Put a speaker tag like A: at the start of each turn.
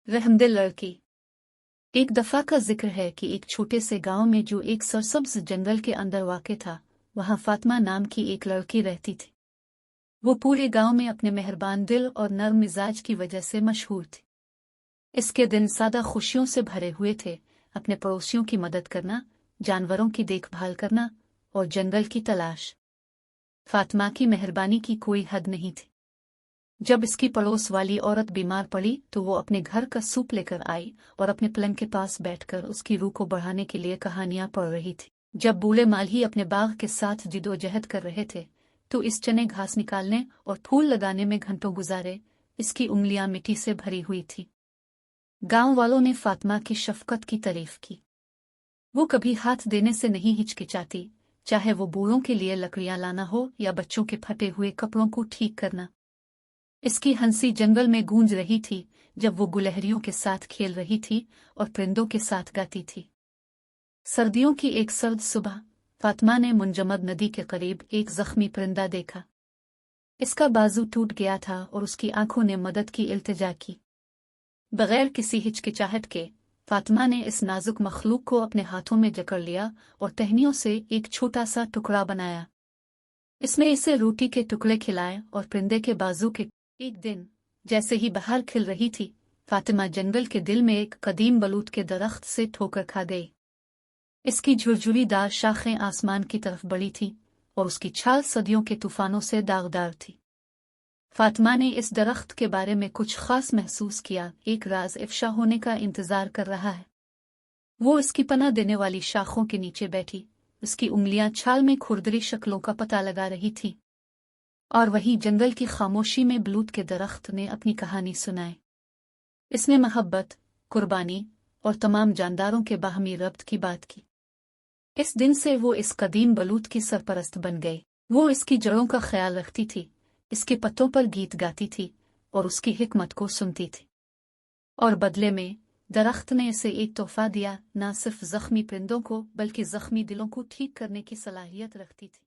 A: रहमदिल लड़की। एक दफा का जिक्र है कि एक छोटे से गांव में जो एक सरसब्ज जंगल के अंदर वाक़ था, वहां फातिमा नाम की एक लड़की रहती थी। वो पूरे गांव में अपने मेहरबान दिल और नर्म मिजाज की वजह से मशहूर थी। इसके दिन सादा खुशियों से भरे हुए थे। अपने पड़ोसियों की मदद करना, जानवरों की देखभाल करना और जंगल की तलाश। फातिमा की मेहरबानी की कोई हद नहीं थी। जब इसकी पड़ोस वाली औरत बीमार पड़ी तो वो अपने घर का सूप लेकर आई और अपने पलंग के पास बैठकर उसकी रूह को बढ़ाने के लिए कहानियां पढ़ रही थी। जब बूढ़े माली अपने बाग के साथ जिदोजहद कर रहे थे तो इस चने घास निकालने और फूल लगाने में घंटों गुजारे। इसकी उंगलियां मिट्टी से भरी हुई थी। गांव वालों ने फातिमा की शफकत की तारीफ की। वो कभी हाथ देने से नहीं हिचकिचाती, चाहे वो बूढ़ों के लिए लकड़ियां लाना हो या बच्चों के फटे हुए कपड़ों को ठीक करना। इसकी हंसी जंगल में गूंज रही थी जब वो गुलहरियों के साथ खेल रही थी और परिंदों के साथ गाती थी। सर्दियों की एक सर्द सुबह फातिमा ने मुंजमद नदी के करीब एक जख्मी परिंदा देखा। इसका बाजू टूट गया था और उसकी आंखों ने मदद की इल्तिजा की। बगैर किसी हिचकिचाहट के फातिमा ने इस नाजुक मखलूक को अपने हाथों में जकड़ लिया और टहनियों से एक छोटा सा टुकड़ा बनाया। इसने इसे रोटी के टुकड़े खिलाए और परिंदे के बाजू के। एक दिन जैसे ही बाहर खिल रही थी, फातिमा जंगल के दिल में एक कदीम बलूत के दरख्त से ठोकर खा गई। इसकी झुरझुरीदार शाखें आसमान की तरफ बढ़ी थीं और उसकी छाल सदियों के तूफानों से दागदार थी। फातिमा ने इस दरख्त के बारे में कुछ खास महसूस किया, एक राज इफ्शा होने का इंतजार कर रहा है। वो इसकी पनाह देने वाली शाखों के नीचे बैठी, उसकी उंगलियां छाल में खुरदरी शक्लों का पता लगा रही थी। और वहीं जंगल की खामोशी में बलूत के दरख्त ने अपनी कहानी सुनाई। इसने मोहब्बत, कुर्बानी और तमाम जानदारों के बाहमी रब्त की बात की। इस दिन से वो इस कदीम बलूत की सरपरस्त बन गई। वो इसकी जड़ों का ख्याल रखती थी, इसके पत्तों पर गीत गाती थी और उसकी हिकमत को सुनती थी। और बदले में दरख्त ने इसे एक तोहफा दिया, ना सिर्फ जख्मी परिंदों को बल्कि जख्मी दिलों को ठीक करने की सलाहियत रखती थी।